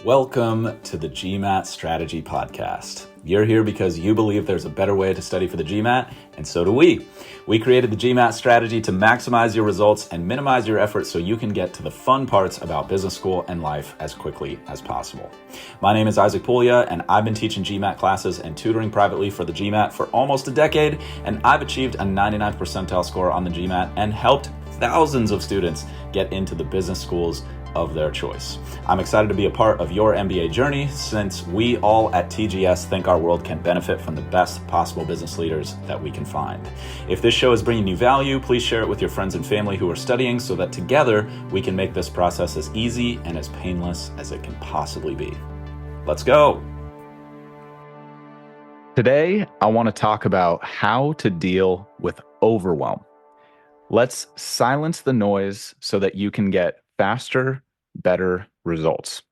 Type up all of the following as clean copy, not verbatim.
Welcome to the GMAT Strategy Podcast. You're here because you believe there's a better way to study for the GMAT, and so do we. We created the GMAT strategy to maximize your results and minimize your effort so you can get to the fun parts about business school and life as quickly as possible. My name is Isaac Puglia, and I've been teaching GMAT classes and tutoring privately for the GMAT for almost a decade, and I've achieved a 99th percentile score on the GMAT and helped thousands of students get into the business schools of their choice. I'm excited to be a part of your MBA journey since we all at TGS think our world can benefit from the best possible business leaders that we can find. If this show is bringing you value, please share it with your friends and family who are studying so that together we can make this process as easy and as painless as it can possibly be. Let's go. Today, I want to talk about how to deal with overwhelm. Let's silence the noise so that you can get faster, better results.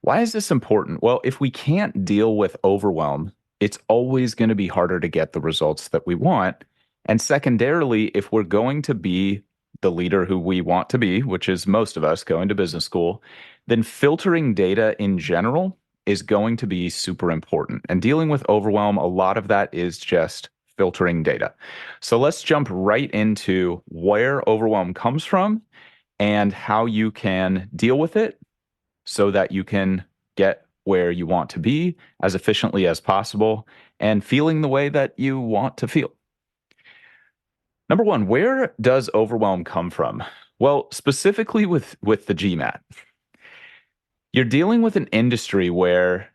Why is this important? Well, if we can't deal with overwhelm, it's always going to be harder to get the results that we want. And secondarily, if we're going to be the leader who we want to be, which is most of us going to business school, then filtering data in general is going to be super important. And dealing with overwhelm, a lot of that is just filtering data. So let's jump right into where overwhelm comes from and how you can deal with it so that you can get where you want to be as efficiently as possible and feeling the way that you want to feel. Number one, where does overwhelm come from? Well, specifically with the GMAT. You're dealing with an industry where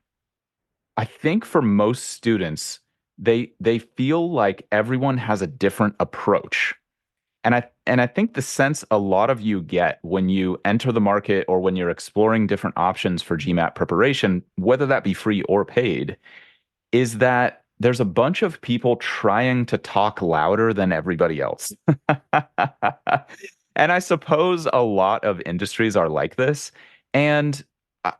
I think for most students, they feel like everyone has a different approach. And I think the sense a lot of you get when you enter the market or when you're exploring different options for GMAT preparation, whether that be free or paid, is that there's a bunch of people trying to talk louder than everybody else. And I suppose a lot of industries are like this. And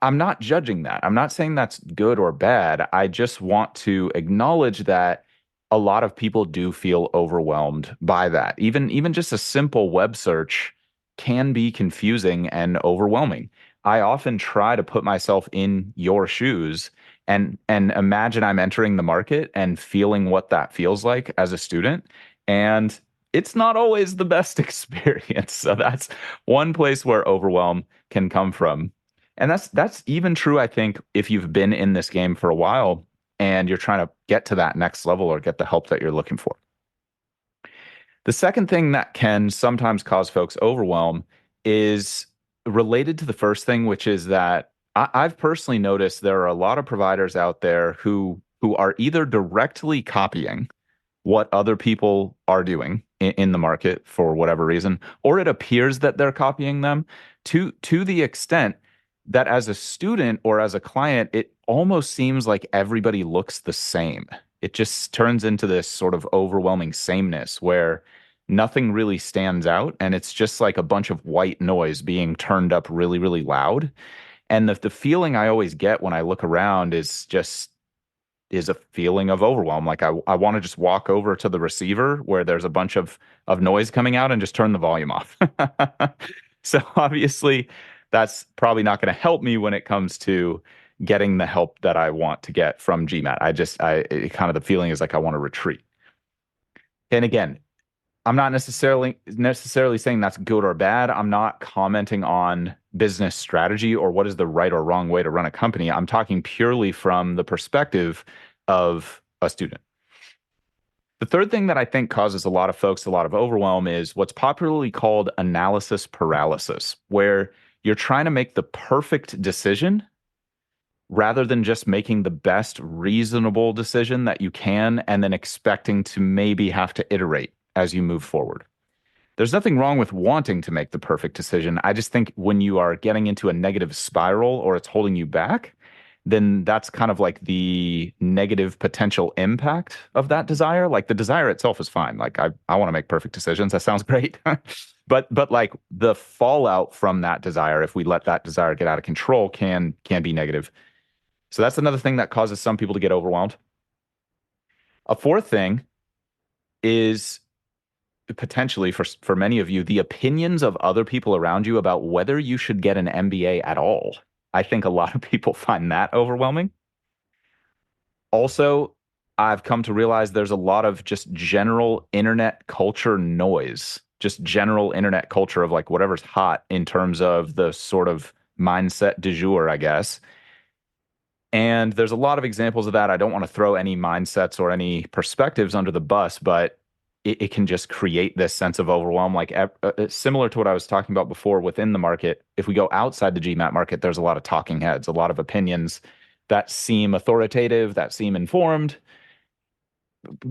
I'm not judging that. I'm not saying that's good or bad. I just want to acknowledge that a lot of people do feel overwhelmed by that. Even just a simple web search can be confusing and overwhelming. I often try to put myself in your shoes and imagine I'm entering the market and feeling what that feels like as a student. And it's not always the best experience. So that's one place where overwhelm can come from. And that's even true, I think, if you've been in this game for a while and you're trying to get to that next level or get the help that you're looking for. The second thing that can sometimes cause folks overwhelm is related to the first thing, which is that I've personally noticed there are a lot of providers out there who are either directly copying what other people are doing in the market for whatever reason, or it appears that they're copying them to the extent that as a student or as a client, it almost seems like everybody looks the same. It just turns into this sort of overwhelming sameness where nothing really stands out. And it's just like a bunch of white noise being turned up really, really loud. And the feeling I always get when I look around is a feeling of overwhelm. Like I want to just walk over to the receiver where there's a bunch of noise coming out and just turn the volume off. So obviously, that's probably not going to help me when it comes to getting the help that I want to get from GMAT. Kind of the feeling is like I want to retreat. And again, I'm not necessarily saying that's good or bad. I'm not commenting on business strategy or what is the right or wrong way to run a company. I'm talking purely from the perspective of a student. The third thing that I think causes a lot of folks a lot of overwhelm is what's popularly called analysis paralysis, where you're trying to make the perfect decision rather than just making the best reasonable decision that you can and then expecting to maybe have to iterate as you move forward. There's nothing wrong with wanting to make the perfect decision. I just think when you are getting into a negative spiral or it's holding you back, then that's kind of like the negative potential impact of that desire. Like the desire itself is fine. Like I want to make perfect decisions. That sounds great. But like the fallout from that desire, if we let that desire get out of control, can be negative. So that's another thing that causes some people to get overwhelmed. A fourth thing is potentially for many of you, the opinions of other people around you about whether you should get an MBA at all. I think a lot of people find that overwhelming. Also, I've come to realize there's a lot of just general internet culture noise, just general internet culture of like whatever's hot in terms of the sort of mindset du jour, I guess. And there's a lot of examples of that. I don't want to throw any mindsets or any perspectives under the bus, but it can just create this sense of overwhelm, like similar to what I was talking about before within the market. If we go outside the GMAT market, there's a lot of talking heads, a lot of opinions that seem authoritative, that seem informed,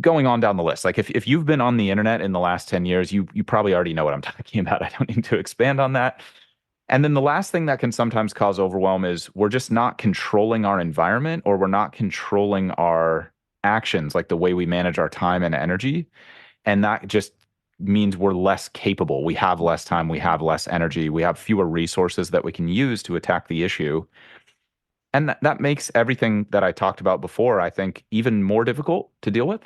going on down the list. Like if you've been on the internet in the last 10 years, you probably already know what I'm talking about. I don't need to expand on that. And then the last thing that can sometimes cause overwhelm is we're just not controlling our environment or we're not controlling our actions, like the way we manage our time and energy. And that just means we're less capable. We have less time, we have less energy, we have fewer resources that we can use to attack the issue. And that makes everything that I talked about before, I think, even more difficult to deal with.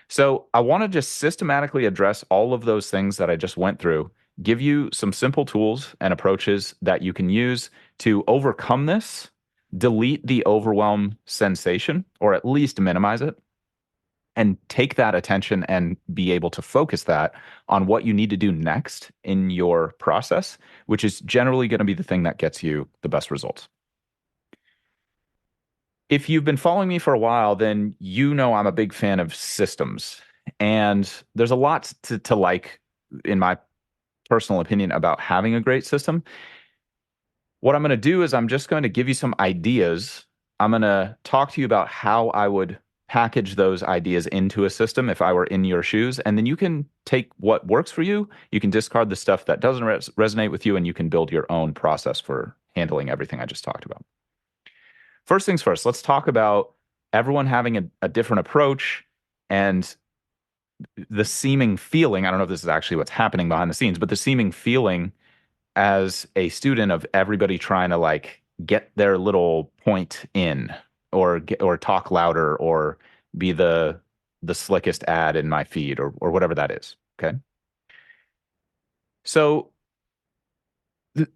So I want to just systematically address all of those things that I just went through, give you some simple tools and approaches that you can use to overcome this, delete the overwhelm sensation, or at least minimize it, and take that attention and be able to focus that on what you need to do next in your process, which is generally going to be the thing that gets you the best results. If you've been following me for a while, then you know I'm a big fan of systems. And there's a lot to like, in my personal opinion, about having a great system. What I'm going to do is I'm just going to give you some ideas. I'm going to talk to you about how I would package those ideas into a system if I were in your shoes. And then you can take what works for you. You can discard the stuff that doesn't resonate with you, and you can build your own process for handling everything I just talked about. First things first, let's talk about everyone having a different approach and the seeming feeling. I don't know if this is actually what's happening behind the scenes, but the seeming feeling as a student of everybody trying to like get their little point in or talk louder or be the slickest ad in my feed or whatever that is. Okay. So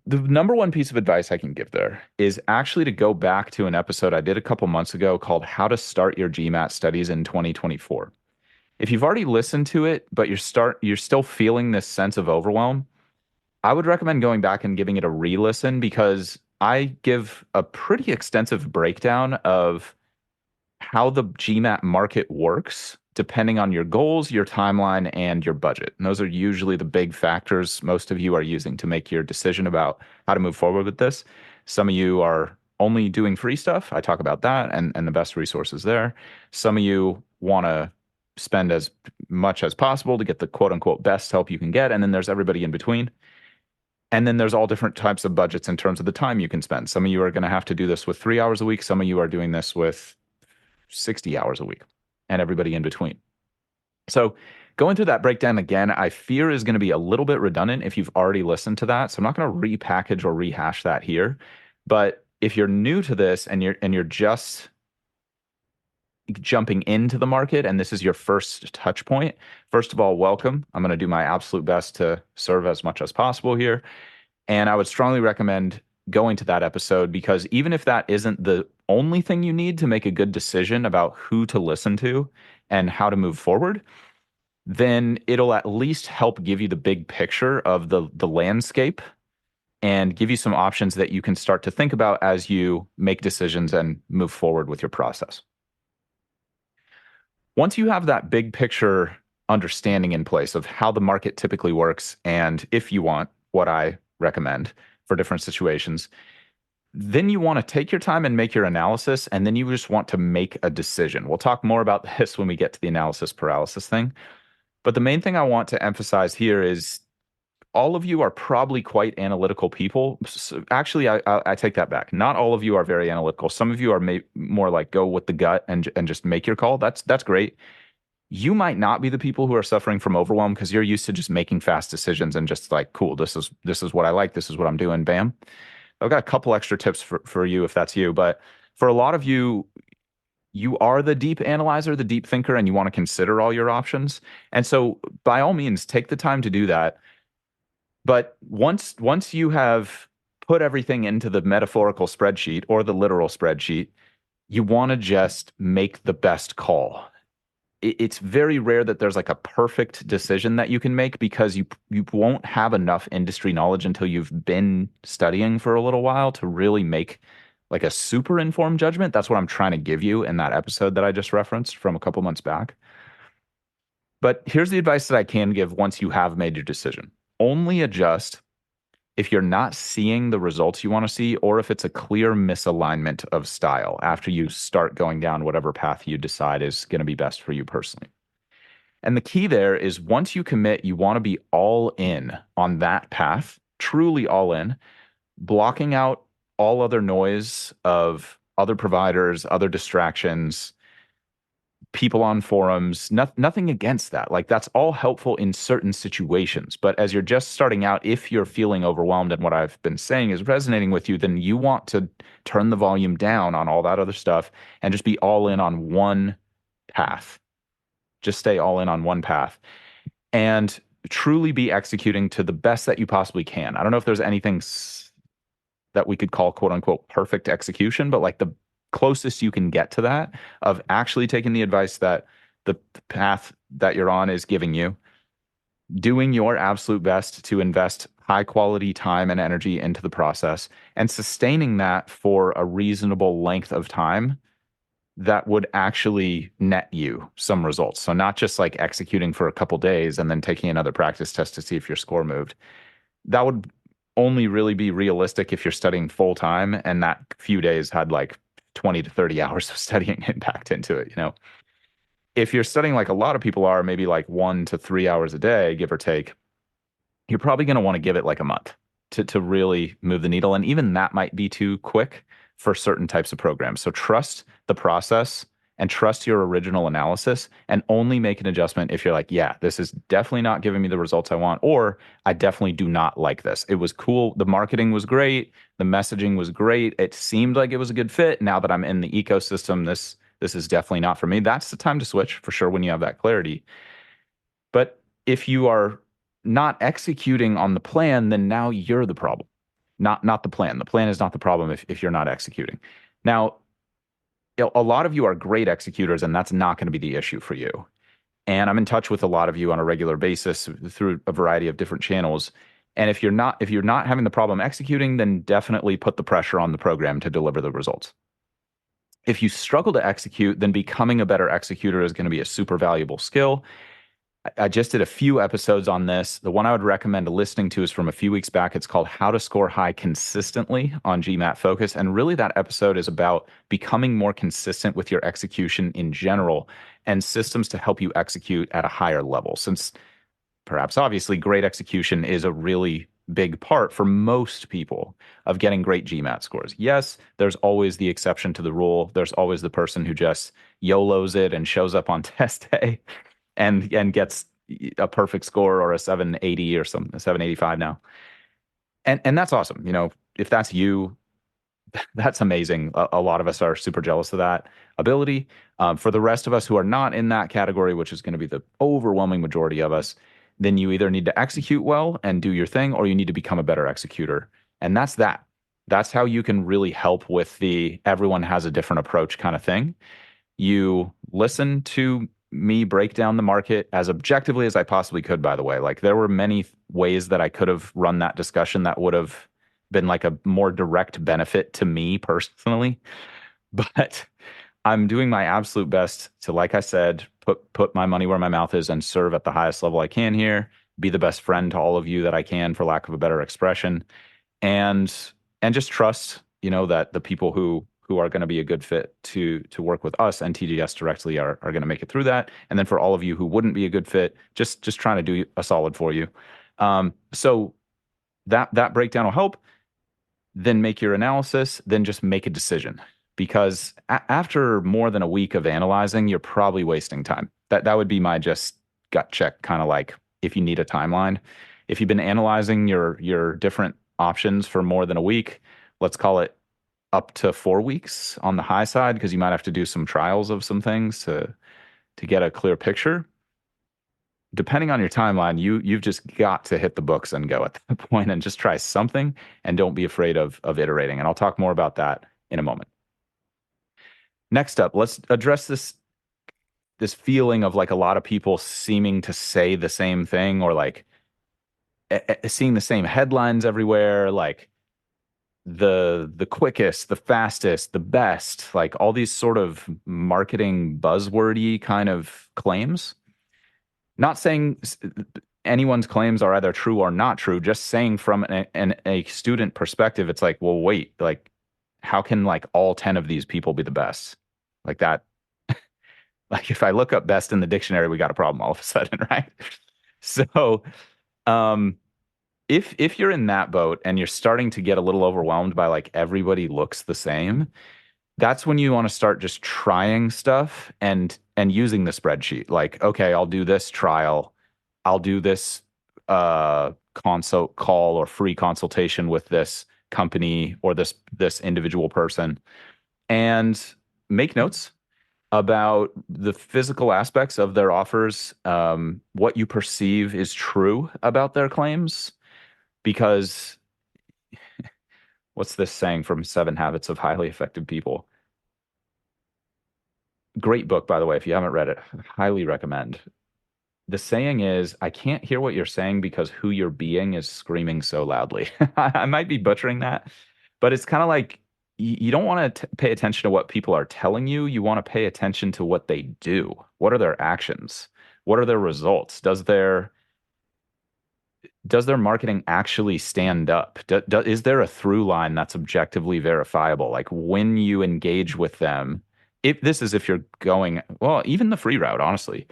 the number one piece of advice I can give there is actually to go back to an episode I did a couple months ago called How to Start Your GMAT Studies in 2024. If you've already listened to it, but you're still feeling this sense of overwhelm, I would recommend going back and giving it a re-listen because I give a pretty extensive breakdown of how the GMAT market works depending on your goals, your timeline, and your budget. And those are usually the big factors most of you are using to make your decision about how to move forward with this. Some of you are only doing free stuff. I talk about that and the best resources there. Some of you want to spend as much as possible to get the quote unquote best help you can get. And then there's everybody in between. And then there's all different types of budgets in terms of the time you can spend. Some of you are going to have to do this with 3 hours a week. Some of you are doing this with 60 hours a week and everybody in between. So going through that breakdown again, I fear is going to be a little bit redundant if you've already listened to that. So I'm not going to repackage or rehash that here. But if you're new to this and you're just jumping into the market and this is your first touch point, first of all, welcome. I'm going to do my absolute best to serve as much as possible here. And I would strongly recommend going to that episode because even if that isn't the only thing you need to make a good decision about who to listen to and how to move forward, then it'll at least help give you the big picture of the landscape and give you some options that you can start to think about as you make decisions and move forward with your process. Once you have that big picture understanding in place of how the market typically works, and if you want what I recommend for different situations, then you want to take your time and make your analysis, and then you just want to make a decision. We'll talk more about this when we get to the analysis paralysis thing. But the main thing I want to emphasize here is all of you are probably quite analytical people. Actually, I take that back. Not all of you are very analytical. Some of you are more like go with the gut and just make your call. That's great. You might not be the people who are suffering from overwhelm because you're used to just making fast decisions and just like, cool, this is what I like. This is what I'm doing. Bam. I've got a couple extra tips for you if that's you. But for a lot of you, you are the deep analyzer, the deep thinker, and you want to consider all your options. And so by all means, take the time to do that. But once you have put everything into the metaphorical spreadsheet or the literal spreadsheet, you want to just make the best call. It's very rare that there's like a perfect decision that you can make because you won't have enough industry knowledge until you've been studying for a little while to really make like a super informed judgment. That's what I'm trying to give you in that episode that I just referenced from a couple months back. But here's the advice that I can give once you have made your decision. Only adjust if you're not seeing the results you want to see, or if it's a clear misalignment of style after you start going down whatever path you decide is going to be best for you personally. And the key there is once you commit, you want to be all in on that path, truly all in, blocking out all other noise of other providers, other distractions, people on forums, nothing against that. Like that's all helpful in certain situations. But as you're just starting out, if you're feeling overwhelmed and what I've been saying is resonating with you, then you want to turn the volume down on all that other stuff and just be all in on one path. Just stay all in on one path and truly be executing to the best that you possibly can. I don't know if there's anything that we could call quote unquote perfect execution, but like the closest you can get to that of actually taking the advice that the path that you're on is giving you, doing your absolute best to invest high quality time and energy into the process and sustaining that for a reasonable length of time that would actually net you some results. So not just like executing for a couple days and then taking another practice test to see if your score moved. That would only really be realistic if you're studying full time and that few days had like 20 to 30 hours of studying impact into it, you know. If you're studying like a lot of people are, maybe like 1 to 3 hours a day, give or take, you're probably going to want to give it like a month to really move the needle. And even that might be too quick for certain types of programs. So trust the process and trust your original analysis and only make an adjustment if you're like, yeah, this is definitely not giving me the results I want, or I definitely do not like this. It was cool. The marketing was great. The messaging was great. It seemed like it was a good fit. Now that I'm in the ecosystem, this is definitely not for me. That's the time to switch for sure when you have that clarity. But if you are not executing on the plan, then now you're the problem, not the plan. The plan is not the problem if you're not executing. Now, a lot of you are great executors, and that's not going to be the issue for you. And I'm in touch with a lot of you on a regular basis through a variety of different channels. And if you're not having the problem executing, then definitely put the pressure on the program to deliver the results. If you struggle to execute, then becoming a better executor is going to be a super valuable skill. I just did a few episodes on this. The one I would recommend listening to is from a few weeks back. It's called How to Score High Consistently on GMAT Focus. And really, that episode is about becoming more consistent with your execution in general and systems to help you execute at a higher level. Since perhaps obviously great execution is a really big part for most people of getting great GMAT scores. Yes, there's always the exception to the rule. There's always the person who just YOLOs it and shows up on test day and gets a perfect score or a 780 or something, a 785 now. And that's awesome. You know, if that's you, that's amazing. A lot of us are super jealous of that ability. For the rest of us who are not in that category, which is going to be the overwhelming majority of us, then you either need to execute well and do your thing, or you need to become a better executor. And that's that. That's how you can really help with the everyone has a different approach kind of thing. You listen to me break down the market as objectively as I possibly could, by the way. Like there were many ways that I could have run that discussion that would have been like a more direct benefit to me personally. But I'm doing my absolute best to, like I said, put my money where my mouth is and serve at the highest level I can here, be the best friend to all of you that I can, for lack of a better expression, and just trust, you know, that the people who are going to be a good fit to work with us and TGS directly are going to make it through that. And then for all of you who wouldn't be a good fit, just trying to do a solid for you. So that breakdown will help. Then make your analysis, then just make a decision. Because after more than a week of analyzing, you're probably wasting time. That would be my just gut check, kind of like if you need a timeline. If you've been analyzing your different options for more than a week, let's call it up to 4 weeks on the high side because you might have to do some trials of some things to get a clear picture. Depending on your timeline, you've just got to hit the books and go at that point and just try something and don't be afraid of iterating. And I'll talk more about that in a moment. Next up, let's address this feeling of like a lot of people seeming to say the same thing or like seeing the same headlines everywhere, like the quickest, the fastest, the best, like all these sort of marketing buzzwordy kind of claims. Not saying anyone's claims are either true or not true, just saying from a student perspective, it's like, well, wait, like how can like all 10 of these people be the best? Like that, like if I look up best in the dictionary, we got a problem all of a sudden, right? So, um, if you're in that boat and you're starting to get a little overwhelmed by like everybody looks the same, that's when you want to start just trying stuff and using the spreadsheet. Like, okay, I'll do this trial, I'll do this consult call or free consultation with this company or this individual person and make notes about the physical aspects of their offers, what you perceive is true about their claims because what's this saying from Seven Habits of Highly Effective People? Great book, by the way, if you haven't read it, highly recommend. The saying is, I can't hear what you're saying because who you're being is screaming so loudly. I might be butchering that, but it's kind of like you don't want to pay attention to what people are telling you. You want to pay attention to what they do. What are their actions? What are their results? Does their marketing actually stand up? Is there a through line that's objectively verifiable? Like when you engage with them, if you're going, well, even the free route, honestly,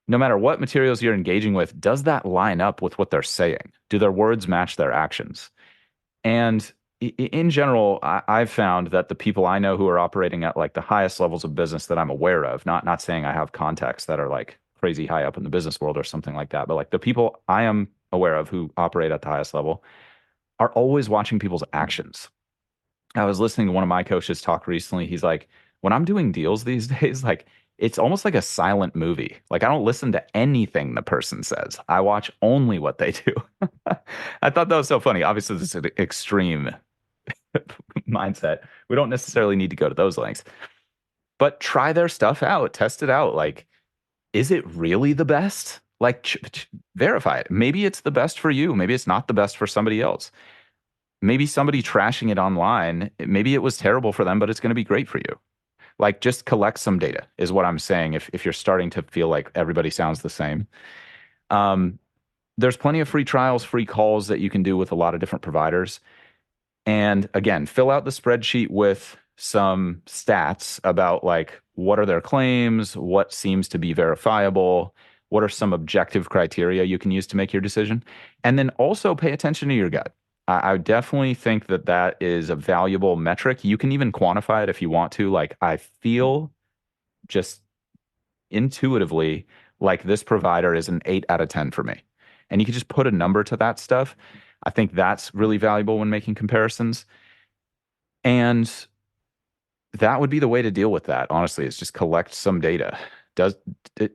no matter what materials you're engaging with, does that line up with what they're saying? Do their words match their actions? And in general, I've found that the people I know who are operating at like the highest levels of business that I'm aware of, not saying I have contacts that are like crazy high up in the business world or something like that, but like the people I am aware of who operate at the highest level are always watching people's actions. I was listening to one of my coaches talk recently. He's like, when I'm doing deals these days, like it's almost like a silent movie. Like I don't listen to anything the person says. I watch only what they do. I thought that was so funny. Obviously, this is an extreme mindset. We don't necessarily need to go to those lengths, but try their stuff out, test it out. Like, is it really the best? Like, verify it. Maybe it's the best for you. Maybe it's not the best for somebody else. Maybe somebody trashing it online, maybe it was terrible for them, but it's going to be great for you. Like, just collect some data, is what I'm saying. If you're starting to feel like everybody sounds the same, um, there's plenty of free trials, free calls that you can do with a lot of different providers. And again, fill out the spreadsheet with some stats about like what are their claims, what seems to be verifiable, what are some objective criteria you can use to make your decision. And then also pay attention to your gut. I definitely think that that is a valuable metric. You can even quantify it if you want to. Like, I feel just intuitively like this provider is an 8 out of 10 for me. And you can just put a number to that stuff. I think that's really valuable when making comparisons. And that would be the way to deal with that, honestly, is just collect some data. Does it,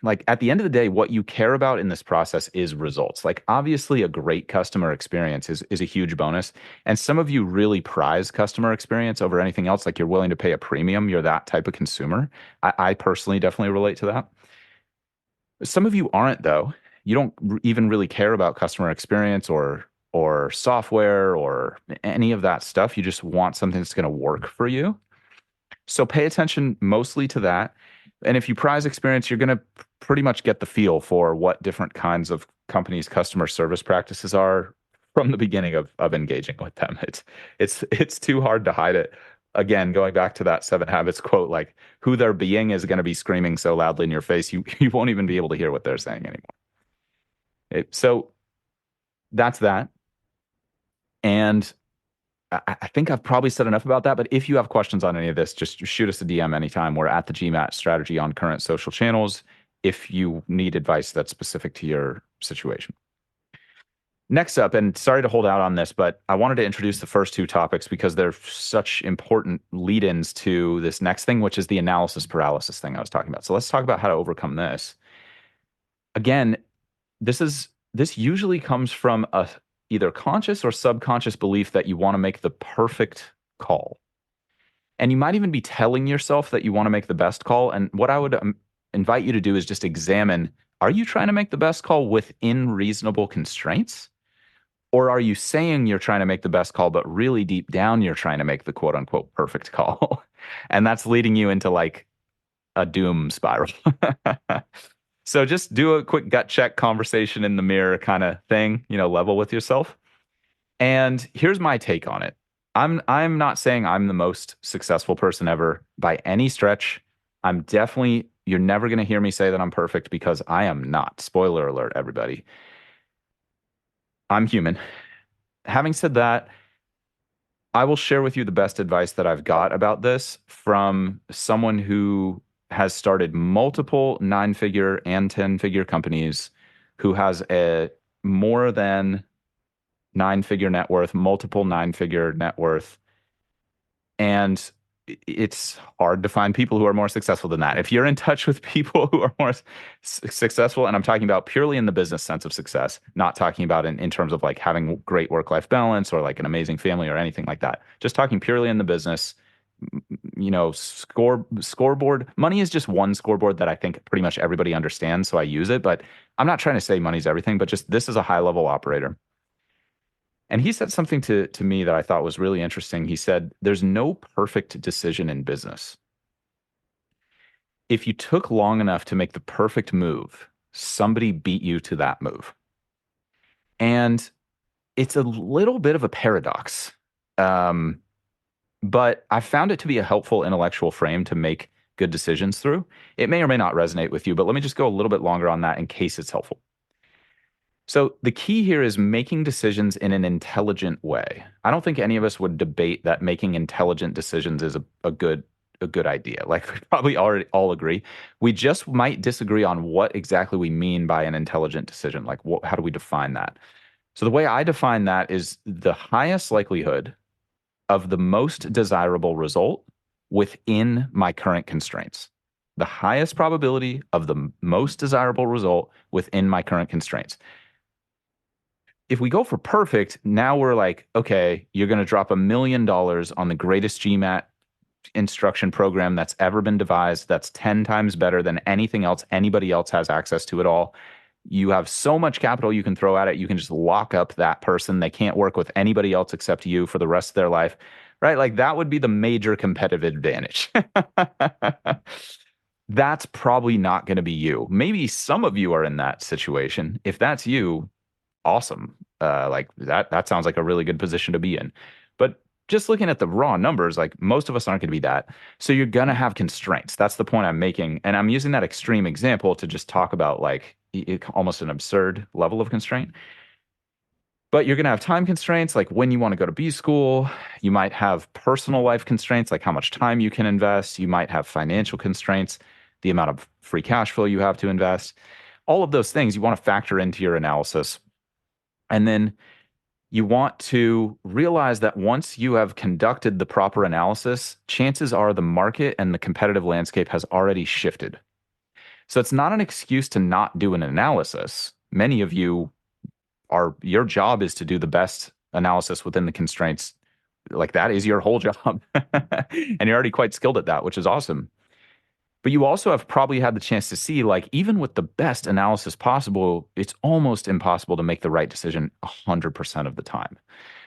like at the end of the day, what you care about in this process is results. Like obviously a great customer experience is a huge bonus. And some of you really prize customer experience over anything else. Like you're willing to pay a premium. You're that type of consumer. I personally definitely relate to that. Some of you aren't though. You don't even really care about customer experience or software or any of that stuff. You just want something that's going to work for you. So pay attention mostly to that. And if you prize experience, you're going to pretty much get the feel for what different kinds of companies' customer service practices are from the beginning of engaging with them. It's too hard to hide it. Again, going back to that Seven Habits quote, like who they're being is going to be screaming so loudly in your face, you won't even be able to hear what they're saying anymore. So that's that. And I think I've probably said enough about that, but if you have questions on any of this, just shoot us a DM anytime. We're at the GMAT strategy on current social channels if you need advice that's specific to your situation. Next up, and sorry to hold out on this, but I wanted to introduce the first two topics because they're such important lead-ins to this next thing, which is the analysis paralysis thing I was talking about. So let's talk about how to overcome this. Again, this usually comes from a either conscious or subconscious belief that you want to make the perfect call. And you might even be telling yourself that you want to make the best call. And what I would invite you to do is just examine, are you trying to make the best call within reasonable constraints? Or are you saying you're trying to make the best call, but really deep down you're trying to make the quote unquote perfect call? And that's leading you into like a doom spiral. So just do a quick gut check conversation in the mirror kind of thing, level with yourself. And here's my take on it. I'm not saying I'm the most successful person ever by any stretch. You're never going to hear me say that I'm perfect because I am not. Spoiler alert, everybody. I'm human. Having said that, I will share with you the best advice that I've got about this from someone who has started multiple 9-figure and 10-figure companies, who has a more than 9-figure net worth, multiple 9-figure net worth. And it's hard to find people who are more successful than that. If you're in touch with people who are more successful, and I'm talking about purely in the business sense of success, not talking about in terms of like having great work-life balance or like an amazing family or anything like that. Just talking purely in the business, scoreboard. Money is just one scoreboard that I think pretty much everybody understands, so I use it. But I'm not trying to say money's everything, but just this is a high-level operator. And he said something to me that I thought was really interesting. He said, there's no perfect decision in business. If you took long enough to make the perfect move, somebody beat you to that move. And it's a little bit of a paradox. Um, but I found it to be a helpful intellectual frame to make good decisions through. It may or may not resonate with you, but let me just go a little bit longer on that in case it's helpful. So the key here is making decisions in an intelligent way. I don't think any of us would debate that making intelligent decisions is a good idea. Like we probably already all agree. We just might disagree on what exactly we mean by an intelligent decision. Like how do we define that? So the way I define that is the highest likelihood of the most desirable result within my current constraints. The highest probability of the most desirable result within my current constraints. If we go for perfect, now we're like, okay, you're going to drop $1 million on the greatest GMAT instruction program that's ever been devised. That's 10 times better than anything else anybody else has access to at all. You have so much capital you can throw at it. You can just lock up that person. They can't work with anybody else except you for the rest of their life, right? Like that would be the major competitive advantage. That's probably not going to be you. Maybe some of you are in that situation. If that's you, awesome. Like that sounds like a really good position to be in. But just looking at the raw numbers, like most of us aren't going to be that. So you're going to have constraints. That's the point I'm making. And I'm using that extreme example to just talk about like almost an absurd level of constraint. But you're going to have time constraints, like when you want to go to B school. You might have personal life constraints, like how much time you can invest. You might have financial constraints, the amount of free cash flow you have to invest. All of those things you want to factor into your analysis. And then you want to realize that once you have conducted the proper analysis, chances are the market and the competitive landscape has already shifted. So it's not an excuse to not do an analysis. Many of you your job is to do the best analysis within the constraints. Like that is your whole job. And you're already quite skilled at that, which is awesome. But you also have probably had the chance to see, like, even with the best analysis possible, it's almost impossible to make the right decision 100% of the time.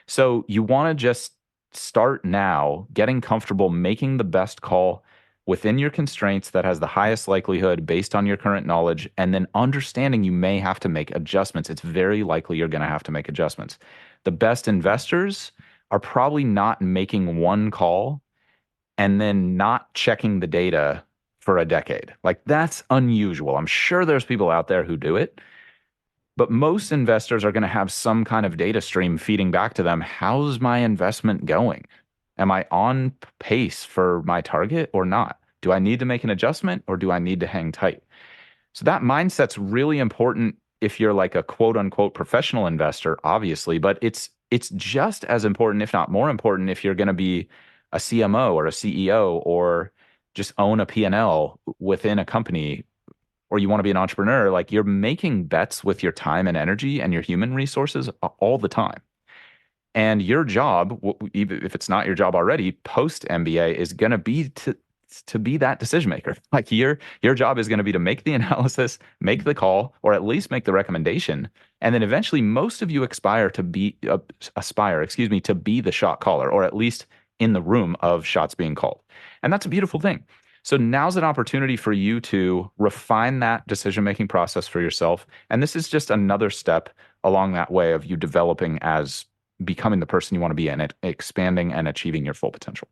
So you want to just start now getting comfortable making the best call within your constraints that has the highest likelihood based on your current knowledge, and then understanding you may have to make adjustments. It's very likely you're going to have to make adjustments. The best investors are probably not making one call and then not checking the data for a decade. Like that's unusual. I'm sure there's people out there who do it, but most investors are going to have some kind of data stream feeding back to them. How's my investment going? Am I on pace for my target or not? Do I need to make an adjustment or do I need to hang tight? So that mindset's really important if you're like a quote unquote professional investor, obviously, but it's just as important, if not more important, if you're going to be a CMO or a CEO or just own a P&L within a company, or you want to be an entrepreneur. Like, you're making bets with your time and energy and your human resources all the time. And your job, even if it's not your job already, post MBA is going to be to be that decision maker. Like, your job is going to be to make the analysis, make the call, or at least make the recommendation. And then eventually most of you aspire, excuse me, to be the shot caller, or at least in the room of shots being called. And that's a beautiful thing. So now's an opportunity for you to refine that decision making process for yourself. And this is just another step along that way of you developing as becoming the person you want to be and expanding and achieving your full potential.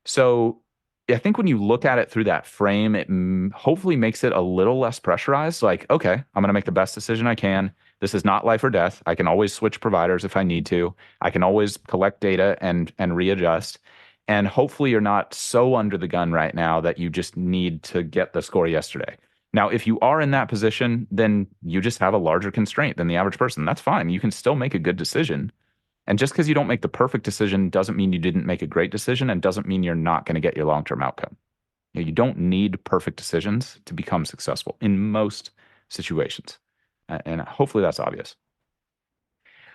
So I think when you look at it through that frame, it hopefully makes it a little less pressurized. Like, okay, I'm going to make the best decision I can. This is not life or death. I can always switch providers if I need to. I can always collect data and readjust. And hopefully you're not so under the gun right now that you just need to get the score yesterday. Now, if you are in that position, then you just have a larger constraint than the average person. That's fine. You can still make a good decision. And just because you don't make the perfect decision doesn't mean you didn't make a great decision, and doesn't mean you're not going to get your long-term outcome. You don't need perfect decisions to become successful in most situations. And hopefully that's obvious.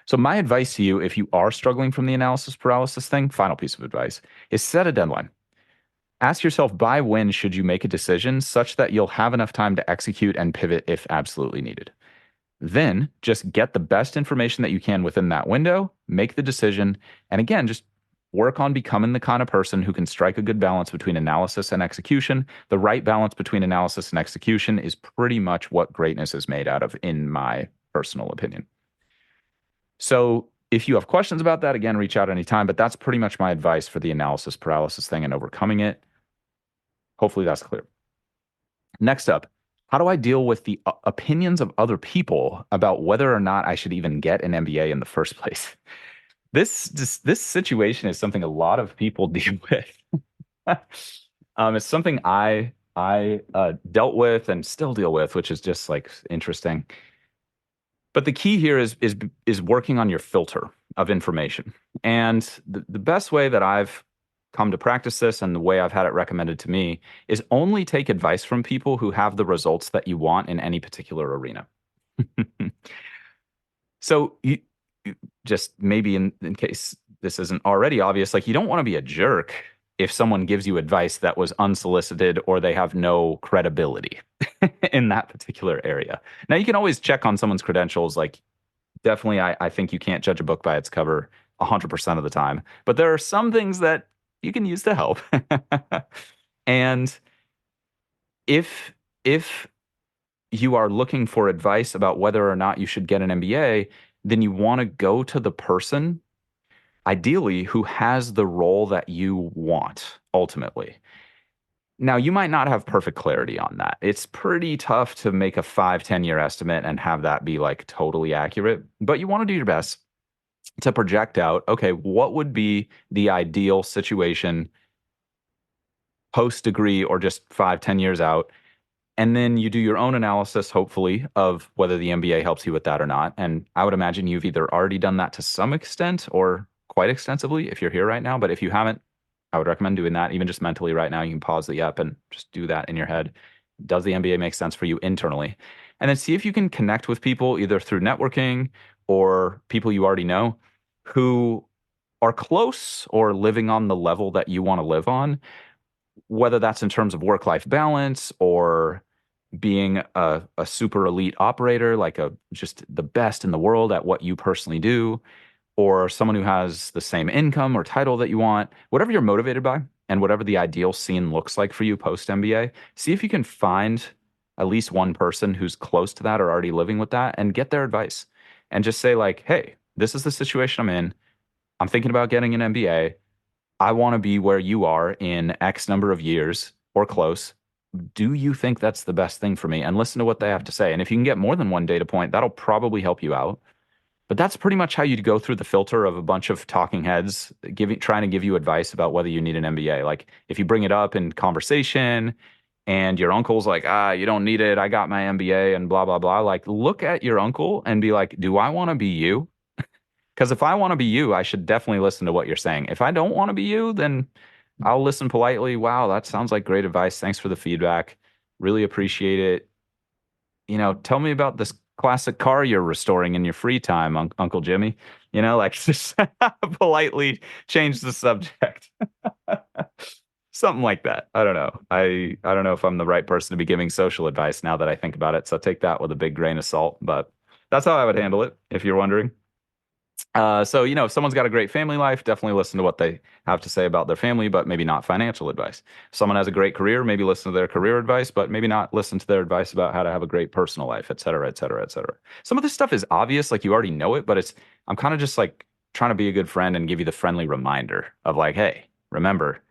So my advice to you, if you are struggling from the analysis paralysis thing, final piece of advice, is set a deadline. Ask yourself, by when should you make a decision such that you'll have enough time to execute and pivot if absolutely needed. Then just get the best information that you can within that window, make the decision, and again, just work on becoming the kind of person who can strike a good balance between analysis and execution. The right balance between analysis and execution is pretty much what greatness is made out of, in my personal opinion. So if you have questions about that, again, reach out anytime, but that's pretty much my advice for the analysis paralysis thing and overcoming it. Hopefully that's clear. Next up, how do I deal with the opinions of other people about whether or not I should even get an MBA in the first place? This situation is something a lot of people deal with. It's something I dealt with and still deal with, which is just like interesting. But the key here is working on your filter of information. And the best way that I've come to practice this, and the way I've had it recommended to me, is only take advice from people who have the results that you want in any particular arena. So you just maybe in case this isn't already obvious, like, you don't want to be a jerk if someone gives you advice that was unsolicited or they have no credibility in that particular area. Now, you can always check on someone's credentials. Like, definitely, I think you can't judge a book by its cover 100% of the time. But there are some things that you can use to help. And if you are looking for advice about whether or not you should get an MBA, then you want to go to the person, ideally, who has the role that you want ultimately. Now, you might not have perfect clarity on that. It's pretty tough to make a 5-10 year estimate and have that be like totally accurate, but you want to do your best to project out, okay, what would be the ideal situation post degree or just 5-10 years out? And then you do your own analysis, hopefully, of whether the MBA helps you with that or not. And I would imagine you've either already done that to some extent or quite extensively if you're here right now. But if you haven't, I would recommend doing that, even just mentally right now. You can pause the app and just do that in your head. Does the MBA make sense for you internally? And then see if you can connect with people either through networking or people you already know who are close or living on the level that you want to live on, whether that's in terms of work-life balance or being a super elite operator, like just the best in the world at what you personally do, or someone who has the same income or title that you want, whatever you're motivated by, and whatever the ideal scene looks like for you post MBA, see if you can find at least one person who's close to that or already living with that and get their advice. And just say, like, hey, this is the situation I'm in. I'm thinking about getting an MBA. I want to be where you are in X number of years or close. Do you think that's the best thing for me? And listen to what they have to say. And if you can get more than one data point, that'll probably help you out. But that's pretty much how you'd go through the filter of a bunch of talking heads trying to give you advice about whether you need an MBA. Like, if you bring it up in conversation, and your uncle's like, you don't need it. I got my MBA and blah, blah, blah. Like, look at your uncle and be like, do I want to be you? Because if I want to be you, I should definitely listen to what you're saying. If I don't want to be you, then I'll listen politely. Wow, that sounds like great advice. Thanks for the feedback. Really appreciate it. Tell me about this classic car you're restoring in your free time, Uncle Jimmy. Like just politely change the subject. Something like that. I don't know. I don't know if I'm the right person to be giving social advice now that I think about it. So take that with a big grain of salt. But that's how I would handle it, if you're wondering. So, if someone's got a great family life, definitely listen to what they have to say about their family, but maybe not financial advice. If someone has a great career, maybe listen to their career advice, but maybe not listen to their advice about how to have a great personal life, et cetera, et cetera, et cetera. Some of this stuff is obvious, like you already know it, but I'm kind of just like trying to be a good friend and give you the friendly reminder of like, hey, remember,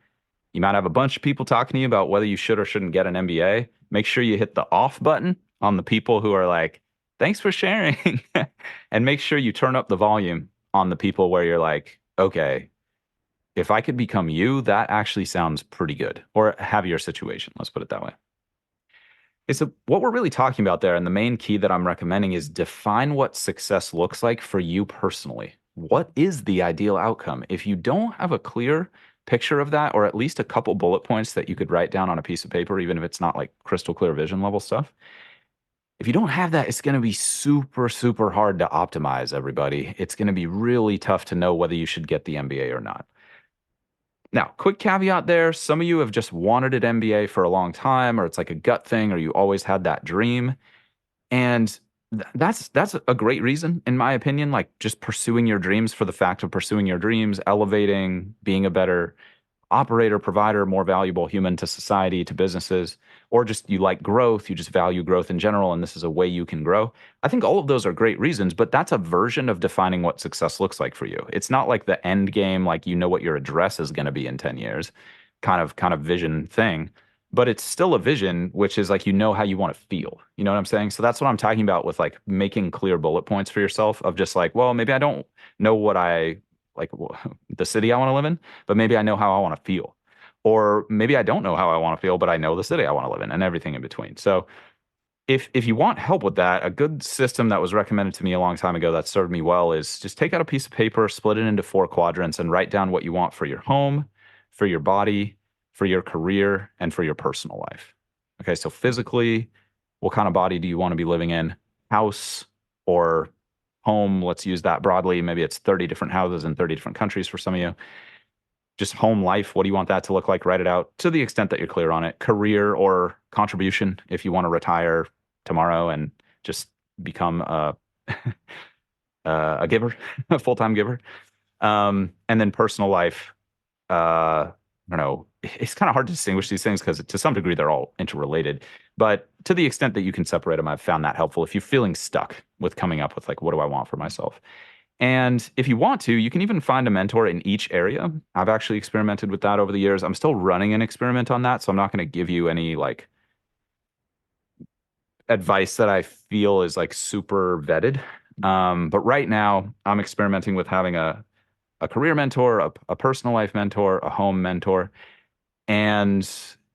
you might have a bunch of people talking to you about whether you should or shouldn't get an MBA. Make sure you hit the off button on the people who are like, thanks for sharing. And make sure you turn up the volume on the people where you're like, okay, if I could become you, that actually sounds pretty good. Or have your situation. Let's put it that way. Okay, so what we're really talking about there, and the main key that I'm recommending is define what success looks like for you personally. What is the ideal outcome? If you don't have a clear picture of that, or at least a couple bullet points that you could write down on a piece of paper, even if it's not like crystal clear vision level stuff, if you don't have that, it's going to be super, super hard to optimize, everybody. It's going to be really tough to know whether you should get the MBA or not. Now, quick caveat there. Some of you have just wanted an MBA for a long time, or it's like a gut thing, or you always had that dream. And that's a great reason, in my opinion, like just pursuing your dreams for the fact of pursuing your dreams, elevating, being a better operator, provider, more valuable human to society, to businesses, or just you like growth, you just value growth in general, and this is a way you can grow. I think all of those are great reasons, but that's a version of defining what success looks like for you. It's not like the end game, like you know what your address is going to be in 10 years, kind of vision thing. But it's still a vision, which is like you know how you want to feel. You know what I'm saying? So that's what I'm talking about with like making clear bullet points for yourself of just like, well, maybe I don't know what I like the city I want to live in, but maybe I know how I want to feel. Or maybe I don't know how I want to feel, but I know the city I want to live in and everything in between. So if you want help with that, a good system that was recommended to me a long time ago that served me well is just take out a piece of paper, split it into four quadrants, and write down what you want for your home, for your body, for your career, and for your personal life. Okay, so physically, what kind of body do you want to be living in? House or home, let's use that broadly. Maybe it's 30 different houses in 30 different countries for some of you. Just home life, what do you want that to look like? Write it out to the extent that you're clear on it. Career or contribution, if you want to retire tomorrow and just become a giver, a full-time giver. And then personal life, I don't know. It's kind of hard to distinguish these things because to some degree they're all interrelated. But to the extent that you can separate them, I've found that helpful. If you're feeling stuck with coming up with like, what do I want for myself? And if you want to, you can even find a mentor in each area. I've actually experimented with that over the years. I'm still running an experiment on that, so I'm not going to give you any like advice that I feel is like super vetted. But right now, I'm experimenting with having a career mentor, a personal life mentor, a home mentor, and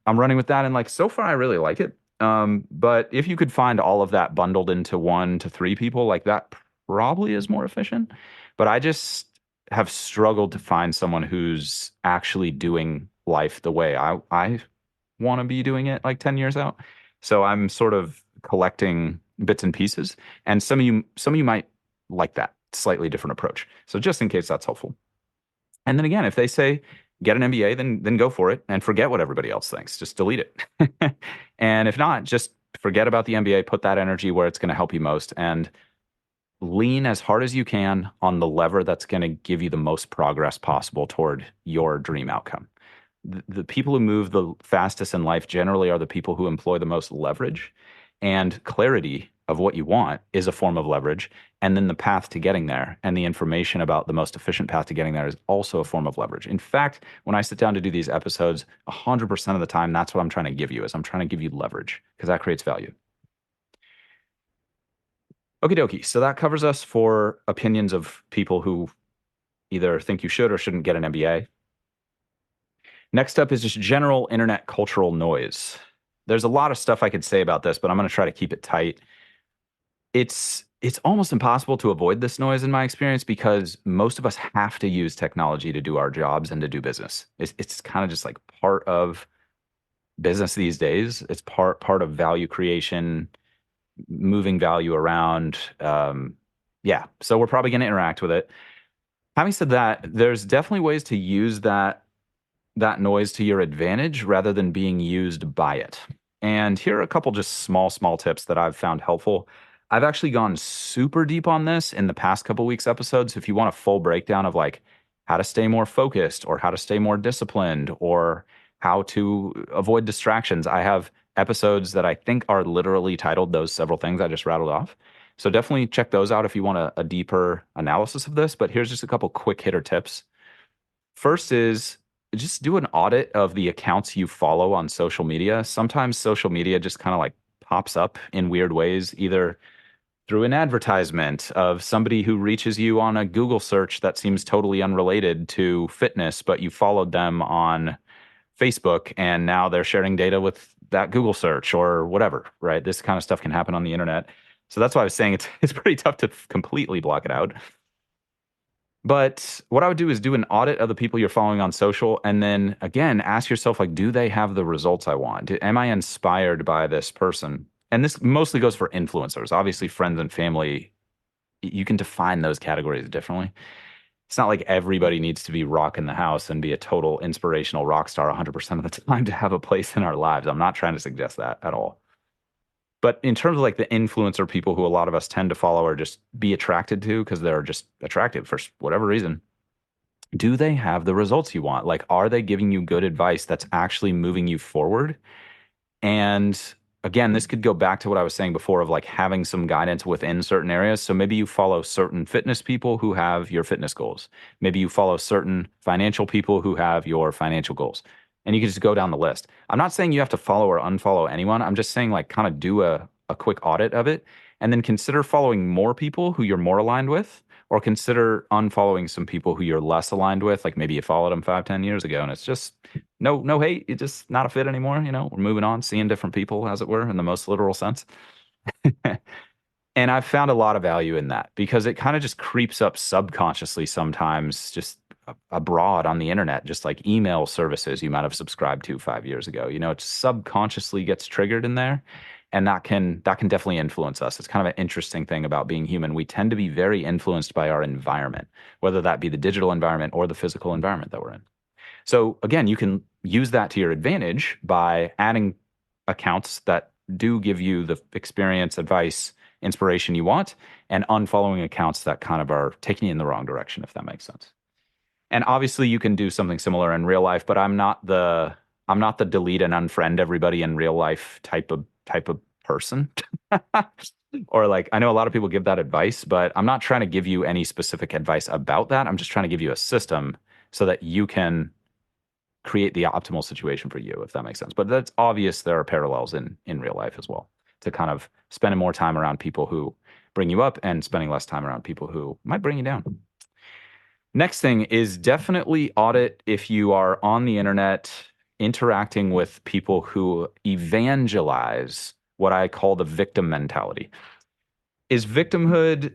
I'm running with that. And like so far, I really like it. But if you could find all of that bundled into 1 to 3 people, like that probably is more efficient. But I just have struggled to find someone who's actually doing life the way I want to be doing it like 10 years out. So I'm sort of collecting bits and pieces. And some of you might like that slightly different approach. So just in case that's helpful. And then again, if they say get an MBA, then go for it and forget what everybody else thinks. Just delete it. And if not, just forget about the MBA, put that energy where it's going to help you most and lean as hard as you can on the lever that's going to give you the most progress possible toward your dream outcome. The people who move the fastest in life generally are the people who employ the most leverage, and clarity of what you want is a form of leverage. And then the path to getting there and the information about the most efficient path to getting there is also a form of leverage. In fact, when I sit down to do these episodes, 100% of the time, that's what I'm trying to give you is I'm trying to give you leverage because that creates value. Okie dokie. So that covers us for opinions of people who either think you should or shouldn't get an MBA. Next up is just general internet cultural noise. There's a lot of stuff I could say about this, but I'm going to try to keep it tight. It's almost impossible to avoid this noise in my experience because most of us have to use technology to do our jobs and to do business. It's kind of just like part of business these days. It's part of value creation, moving value around. Yeah, so we're probably going to interact with it. Having said that, there's definitely ways to use that noise to your advantage rather than being used by it. And here are a couple just small tips that I've found helpful. I've actually gone super deep on this in the past couple weeks episodes. If you want a full breakdown of like how to stay more focused or how to stay more disciplined or how to avoid distractions, I have episodes that I think are literally titled those several things I just rattled off. So definitely check those out if you want a deeper analysis of this. But here's just a couple quick hitter tips. First is just do an audit of the accounts you follow on social media. Sometimes social media just kind of like pops up in weird ways, either through an advertisement of somebody who reaches you on a Google search that seems totally unrelated to fitness, but you followed them on Facebook and now they're sharing data with that Google search or whatever, right? This kind of stuff can happen on the internet. So that's why I was saying it's pretty tough to completely block it out. But what I would do is do an audit of the people you're following on social, and then again, ask yourself, like, do they have the results I want? Am I inspired by this person? And this mostly goes for influencers. Obviously, friends and family, you can define those categories differently. It's not like everybody needs to be rocking the house and be a total inspirational rock star 100% of the time to have a place in our lives. I'm not trying to suggest that at all. But in terms of like the influencer people who a lot of us tend to follow or just be attracted to because they're just attractive for whatever reason, do they have the results you want? Like, are they giving you good advice that's actually moving you forward? And again, this could go back to what I was saying before of like having some guidance within certain areas. So maybe you follow certain fitness people who have your fitness goals. Maybe you follow certain financial people who have your financial goals. And you can just go down the list. I'm not saying you have to follow or unfollow anyone. I'm just saying like kind of do a quick audit of it and then consider following more people who you're more aligned with or consider unfollowing some people who you're less aligned with. Like maybe you followed them 5, 10 years ago and it's just no hate. It's just not a fit anymore. We're moving on, seeing different people, as it were, in the most literal sense. And I've found a lot of value in that because it kind of just creeps up subconsciously sometimes, just abroad on the internet, just like email services you might have subscribed to 5 years ago. It subconsciously gets triggered in there. And that can definitely influence us. It's kind of an interesting thing about being human. We tend to be very influenced by our environment, whether that be the digital environment or the physical environment that we're in. So again, you can use that to your advantage by adding accounts that do give you the experience, advice, inspiration you want, and unfollowing accounts that kind of are taking you in the wrong direction, if that makes sense. And obviously you can do something similar in real life, but I'm not the delete and unfriend everybody in real life type of person. Or like I know a lot of people give that advice, but I'm not trying to give you any specific advice about that. I'm just trying to give you a system so that you can create the optimal situation for you, if that makes sense. But that's obvious there are parallels in real life as well to kind of spending more time around people who bring you up and spending less time around people who might bring you down. Next thing is definitely audit if you are on the internet interacting with people who evangelize what I call the victim mentality. Is victimhood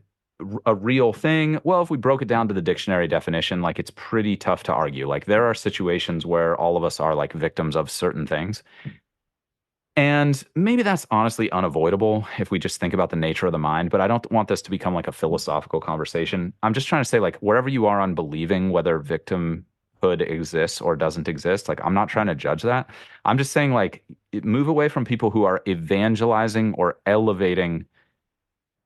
a real thing? Well, if we broke it down to the dictionary definition, like it's pretty tough to argue. Like there are situations where all of us are like victims of certain things. And maybe that's honestly unavoidable if we just think about the nature of the mind, but I don't want this to become like a philosophical conversation. I'm just trying to say, like, wherever you are on believing whether victimhood exists or doesn't exist, like, I'm not trying to judge that. I'm just saying, like, move away from people who are evangelizing or elevating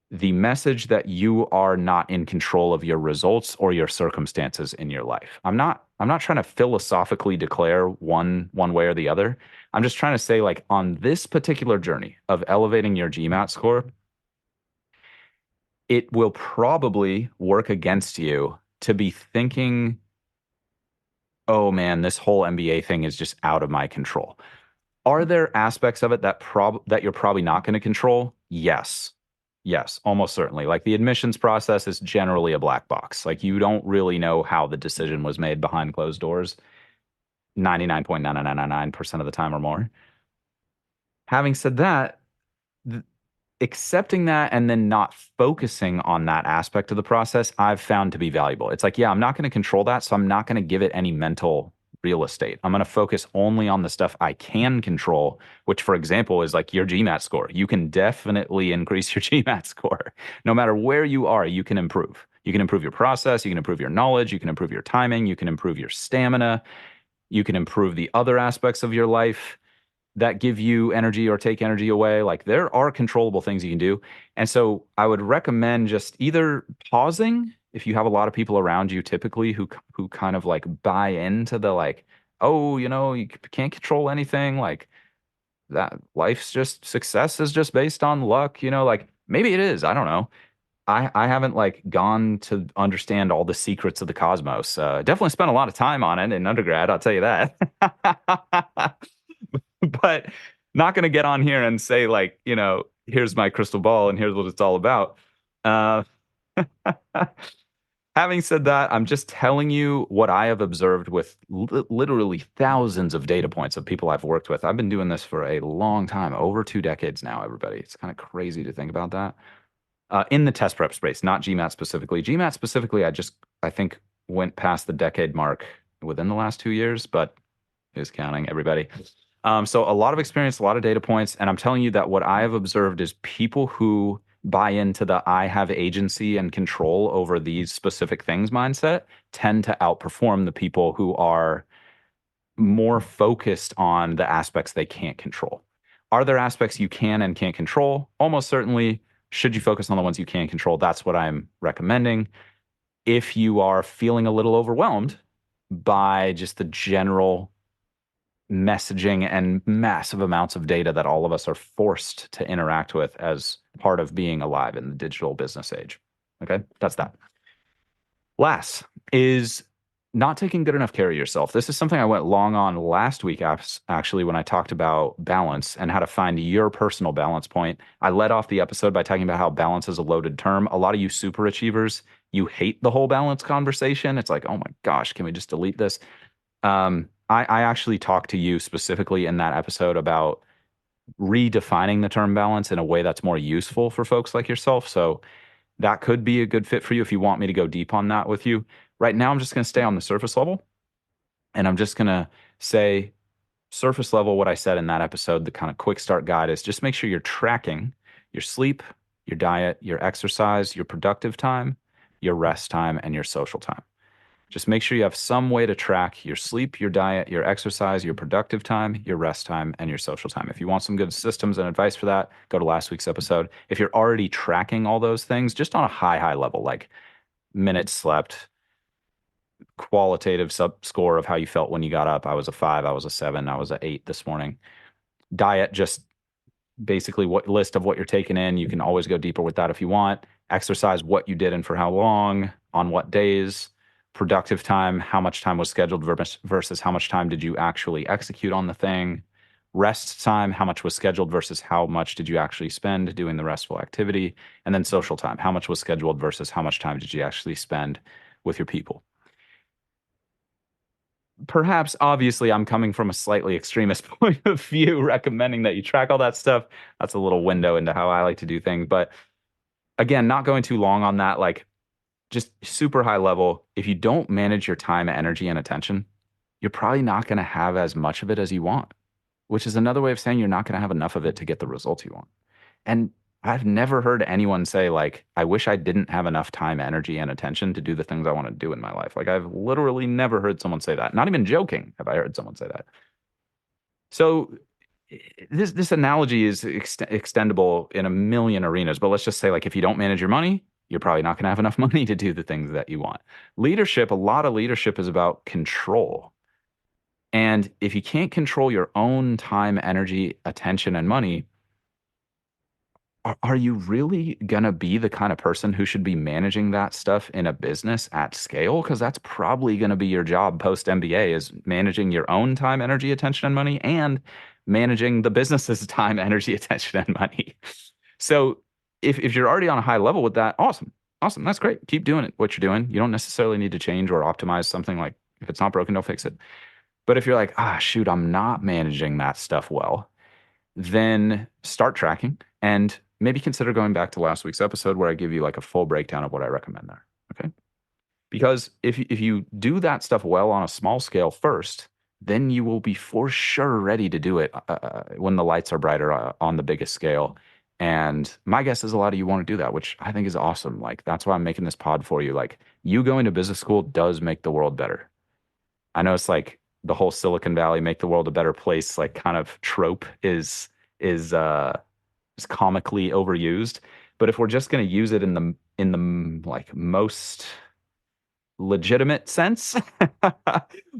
the message that you are not in control of your results or your circumstances in your life. I'm not trying to philosophically declare one way or the other. I'm just trying to say, like, on this particular journey of elevating your GMAT score, it will probably work against you to be thinking, oh man, this whole MBA thing is just out of my control. Are there aspects of it that you're probably not going to control? Yes. Yes, almost certainly. Like the admissions process is generally a black box. Like you don't really know how the decision was made behind closed doors 99.9999% of the time or more. Having said that, th accepting that and then not focusing on that aspect of the process, I've found to be valuable. It's like, yeah, I'm not going to control that, so I'm not going to give it any mental real estate. I'm going to focus only on the stuff I can control, which, for example, is like your GMAT score. You can definitely increase your GMAT score. No matter where you are, you can improve. You can improve your process, you can improve your knowledge, you can improve your timing, you can improve your stamina, you can improve the other aspects of your life that give you energy or take energy away. Like there are controllable things you can do. And so I would recommend just either pausing if you have a lot of people around you typically who kind of like buy into the like, oh, you can't control anything, like that life's just success is just based on luck, like maybe it is. I don't know. I haven't like gone to understand all the secrets of the cosmos. Definitely spent a lot of time on it in undergrad, I'll tell you that. But not going to get on here and say like, here's my crystal ball and here's what it's all about. Uh, Having said that, I'm just telling you what I have observed with literally thousands of data points of people I've worked with. I've been doing this for a long time, over 2 decades now, everybody. It's kind of crazy to think about that. In the test prep space, not GMAT specifically. GMAT specifically, I think, went past the decade mark within the last 2 years, but who's counting, everybody? So a lot of experience, a lot of data points, and I'm telling you that what I have observed is people who buy into the I have agency and control over these specific things mindset tend to outperform the people who are more focused on the aspects they can't control. Are there aspects you can and can't control? Almost certainly. Should you focus on the ones you can control? That's what I'm recommending. If you are feeling a little overwhelmed by just the general messaging and massive amounts of data that all of us are forced to interact with as part of being alive in the digital business age. Okay, that's that. Last is not taking good enough care of yourself. This is something I went long on last week, actually, when I talked about balance and how to find your personal balance point. I led off the episode by talking about how balance is a loaded term. A lot of you super achievers, you hate the whole balance conversation. It's like, oh my gosh, can we just delete this? I actually talked to you specifically in that episode about redefining the term balance in a way that's more useful for folks like yourself. So that could be a good fit for you if you want me to go deep on that with you. Right now, I'm just going to stay on the surface level and I'm just going to say surface level what I said in that episode. The kind of quick start guide is just make sure you're tracking your sleep, your diet, your exercise, your productive time, your rest time, and your social time. Just make sure you have some way to track your sleep, your diet, your exercise, your productive time, your rest time, and your social time. If you want some good systems and advice for that, go to last week's episode. If you're already tracking all those things, just on a high level, like minutes slept, qualitative sub score of how you felt when you got up. I was a 5, I was a 7, I was a 8 this morning. Diet, just basically what list of what you're taking in. You can always go deeper with that if you want. Exercise, what you did and for how long, on what days. Productive time, how much time was scheduled versus how much time did you actually execute on the thing. Rest time, how much was scheduled versus how much did you actually spend doing the restful activity. And then social time, how much was scheduled versus how much time did you actually spend with your people. Perhaps, obviously, I'm coming from a slightly extremist point of view, recommending that you track all that stuff. That's a little window into how I like to do things. But again, not going too long on that, like just super high level. If you don't manage your time, energy, and attention, you're probably not going to have as much of it as you want, which is another way of saying you're not going to have enough of it to get the results you want. And I've never heard anyone say, like, I wish I didn't have enough time, energy, and attention to do the things I want to do in my life. Like, I've literally never heard someone say that. Not even joking have I heard someone say that. So, this analogy is extendable in a million arenas, but let's just say, like, if you don't manage your money, you're probably not going to have enough money to do the things that you want. Leadership, a lot of leadership is about control. And if you can't control your own time, energy, attention, and money, are you really going to be the kind of person who should be managing that stuff in a business at scale? Because that's probably going to be your job post MBA is managing your own time, energy, attention, and money and managing the business's time, energy, attention, and money. So if you're already on a high level with that, awesome. Awesome. That's great. Keep doing it, what you're doing. You don't necessarily need to change or optimize something. Like if it's not broken, don't fix it. But if you're like, shoot, I'm not managing that stuff well, then start tracking and maybe consider going back to last week's episode where I give you like a full breakdown of what I recommend there. Okay. Because if you do that stuff well on a small scale first, then you will be for sure ready to do it when the lights are brighter on the biggest scale. And my guess is a lot of you want to do that, which I think is awesome. Like that's why I'm making this pod for you. Like you going to business school does make the world better. I know it's like the whole Silicon Valley make the world a better place, like kind of trope is is comically overused. But if we're just going to use it in the like most legitimate sense,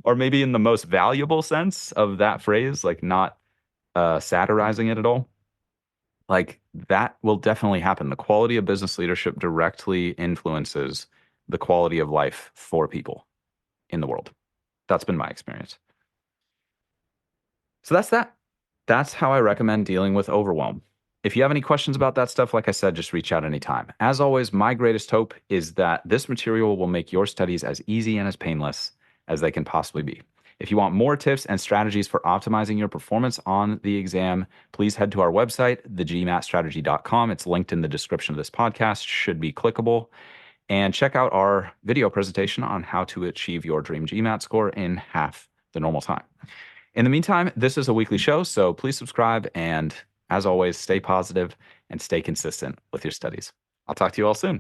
or maybe in the most valuable sense of that phrase, like not satirizing it at all, like that will definitely happen. The quality of business leadership directly influences the quality of life for people in the world. That's been my experience. So that's that. That's how I recommend dealing with overwhelm. If you have any questions about that stuff, like I said, just reach out anytime. As always, my greatest hope is that this material will make your studies as easy and as painless as they can possibly be. If you want more tips and strategies for optimizing your performance on the exam, please head to our website, thegmatstrategy.com. It's linked in the description of this podcast, should be clickable. And check out our video presentation on how to achieve your dream GMAT score in half the normal time. In the meantime, this is a weekly show, so please subscribe and as always, stay positive and stay consistent with your studies. I'll talk to you all soon.